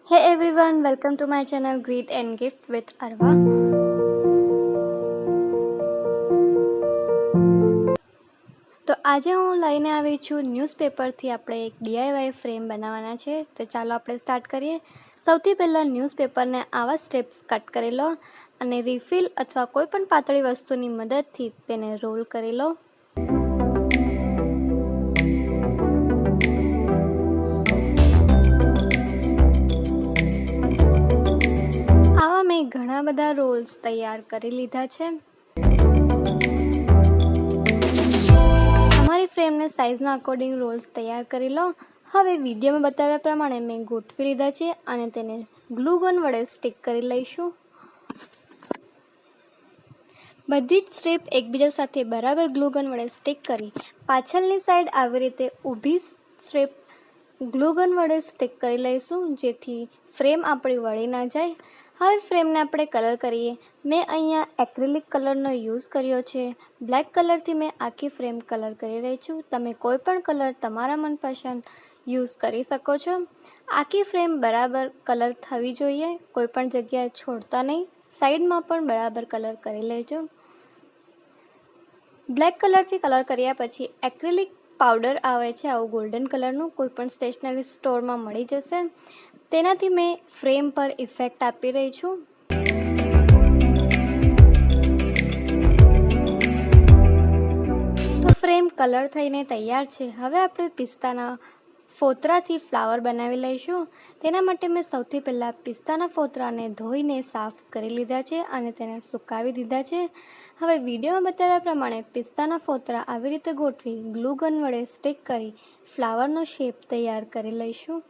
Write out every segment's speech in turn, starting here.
Hey everyone, welcome to my channel Greet and Gift with Arwa. તો આજે હું લઈને આવી છું ન્યૂઝપેપરથી આપણે એક DIY ફ્રેમ બનાવવાના છે. તો ચાલો આપણે સ્ટાર્ટ કરીએ. સૌથી પહેલાં ન્યૂઝપેપરને આવા સ્ટેપ્સ કટ કરી લો અને રિફિલ અથવા કોઈ પણ પાતળી વસ્તુની મદદથી તેને રોલ કરી લો. આવા મેં ઘણા બધા રોલ્સ તૈયાર કરી લીધા છે. તમારી ફ્રેમને સાઇઝના અકોર્ડિંગ રોલ્સ તૈયાર કરી લો. હવે વિડીયોમાં બતાવ્યા પ્રમાણે મેં ગોઠવી લીધા છે અને તેને ગ્લુ ગન વડે સ્ટિક કરી લઈશું. બધી જ સ્ટ્રીપ એકબીજા સાથે બરાબર ગ્લુ ગન વડે સ્ટિક કરી પાછળની સાઈડ આવી રીતે ઊભી સ્ટ્રીપ ગ્લુ ગન વડે સ્ટિક કરી લઈશું, જેથી ફ્રેમ આપણી વળી ના જાય. હવે ફ્રેમને આપણે કલર કરીએ. મેં અહીંયા એક્રિલિક કલરનો યુઝ કર્યો છે. બ્લેક કલરથી મેં આખી ફ્રેમ કલર કરી રહી છું. તમે કોઈ પણ કલર તમારા મનપસંદ યુઝ કરી શકો છો. આખી ફ્રેમ બરાબર કલર થવી જોઈએ, કોઈ પણ જગ્યાએ છોડતા નહીં. સાઈડમાં પણ બરાબર કલર કરી લેજો. બ્લેક કલરથી કલર કર્યા પછી એક્રિલિક પાવડર આવે છે આવું ગોલ્ડન કલરનું, કોઈ પણ સ્ટેશનરી સ્ટોરમાં મળી જશે. તેનાથી મેં ફ્રેમ પર ઇફેક્ટ આપી રહી છું. તો ફ્રેમ કલર થઈને તૈયાર છે. હવે આપણે પિસ્તાના ફોતરાથી ફ્લાવર બનાવી લઈશું. તેના માટે મેં સૌથી પહેલાં પિસ્તાના ફોતરાને ધોઈને સાફ કરી લીધા છે અને તેને સુકાવી દીધા છે. હવે વિડીયોમાં બતાવ્યા પ્રમાણે પિસ્તાના ફોતરા આવી રીતે ગોઠવી ગ્લુ ગન વડે સ્ટિક કરી ફ્લાવરનો શેપ તૈયાર કરી લઈશું.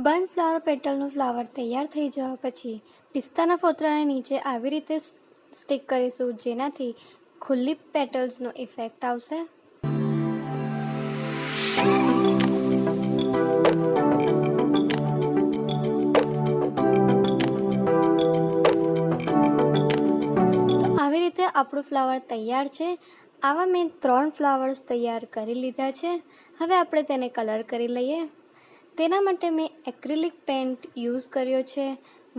બન ફ્લાવર પેટલનું ફ્લાવર તૈયાર થઈ જવા પછી પિસ્તાના ફોતરાને નીચે આવી રીતે સ્ટિક કરીશું, જેનાથી ખુલ્લી પેટલ્સનો ઇફેક્ટ આવશે. આવી રીતે આપણું ફ્લાવર તૈયાર છે. આવા મેં 3 ફ્લાવર્સ તૈયાર કરી લીધા છે. હવે આપણે તેને કલર કરી લઈએ. તેના માટે મેં એક્રિલિક પેન્ટ યુઝ કર્યો છે.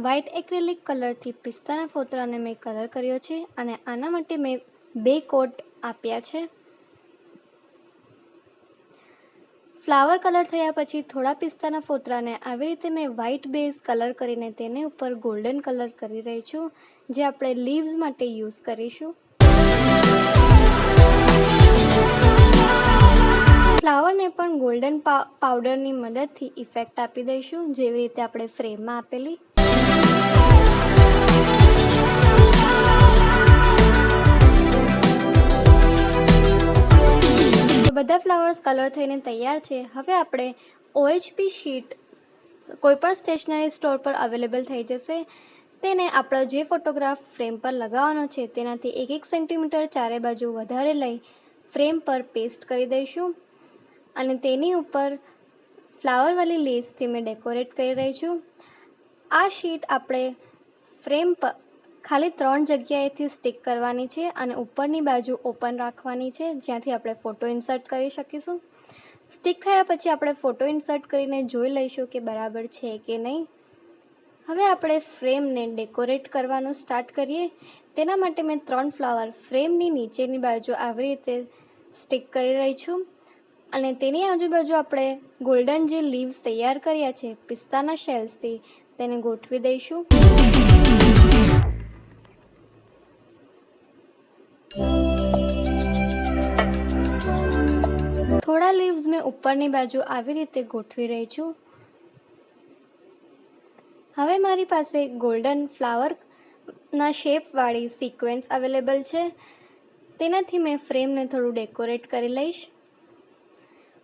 વ્હાઇટ એક્રિલિક કલરથી પિસ્તાના ફોતરાને મેં કલર કર્યો છે અને આના માટે મેં 2 કોટ આપ્યા છે. ફ્લાવર કલર થયા પછી થોડા પિસ્તાના ફોતરાને આવી રીતે મેં વ્હાઇટ બેઝ કલર કરીને તેને ઉપર ગોલ્ડન કલર કરી રહી છું, જે આપણે લીવ્સ માટે યુઝ કરીશું. ફ્લાવરને પણ ગોલ્ડન પાવડરની મદદથી ઇફેક્ટ આપી દઈશું, જેવી રીતે આપણે ફ્રેમમાં આપેલી. તો બધા ફ્લાવર્સ કલર થઈને તૈયાર છે. હવે આપણે OHP શીટ કોઈપણ સ્ટેશનરી સ્ટોર પર અવેલેબલ થઈ જશે. તેને આપણો જે ફોટોગ્રાફ ફ્રેમ પર લગાવવાનો છે તેનાથી 1 સેન્ટીમીટર ચારે બાજુ વધારે લઈ ફ્રેમ પર પેસ્ટ કરી દઈશું અને તેની ઉપર ફ્લાવરવાળી લેસથી મેં ડેકોરેટ કરી રહી છું. આ શીટ આપણે ફ્રેમ પર ખાલી 3 જગ્યાએથી સ્ટિક કરવાની છે અને ઉપરની બાજુ ઓપન રાખવાની છે, જ્યાંથી આપણે ફોટો ઇન્સર્ટ કરી શકીશું. સ્ટિક થયા પછી આપણે ફોટો ઇન્સર્ટ કરીને જોઈ લઈશું કે બરાબર છે કે નહીં. હવે આપણે ફ્રેમને ડેકોરેટ કરવાનું સ્ટાર્ટ કરીએ. તેના માટે મેં 3 ફ્લાવર ફ્રેમની નીચેની બાજુ આવી રીતે સ્ટિક કરી રહી છું અને તેની આજુબાજુ આપણે ગોલ્ડન જે લીવ્સ તૈયાર કર્યા છે પિસ્તાના શેલ્સથી તેને ગોઠવી દઈશું. થોડા લીવ્સ મેં ઉપરની બાજુ આવી રીતે ગોઠવી રહી છું. હવે મારી પાસે ગોલ્ડન ફ્લાવરના શેપવાળી સિક્વન્સ અવેલેબલ છે. તેનાથી મેં ફ્રેમને થોડું ડેકોરેટ કરી લઈશ.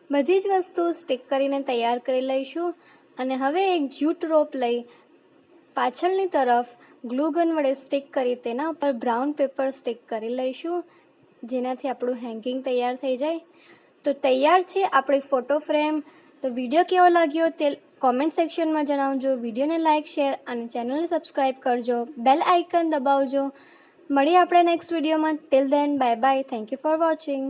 બધી જ વસ્તુ સ્ટિક કરીને તૈયાર કરી લઈશું. અને હવે એક જ્યુટ રોપ લઈ પાછળની તરફ ગ્લુ ગન વડે સ્ટિક કરી તેના ઉપર બ્રાઉન પેપર સ્ટિક કરી લઈશું, જેનાથી આપણું હેંગિંગ તૈયાર થઈ જાય. તો તૈયાર છે આપણી ફોટો ફ્રેમ. તો વિડીયો કેવો લાગ્યો તે કોમેન્ટ સેક્શનમાં જણાવજો. વિડીયોને લાઇક, શેર અને ચેનલને સબસ્ક્રાઈબ કરજો. બેલ આઇકન દબાવજો. મળીએ આપણે નેક્સ્ટ વિડીયોમાં. Till then, bye bye. Thank you for watching.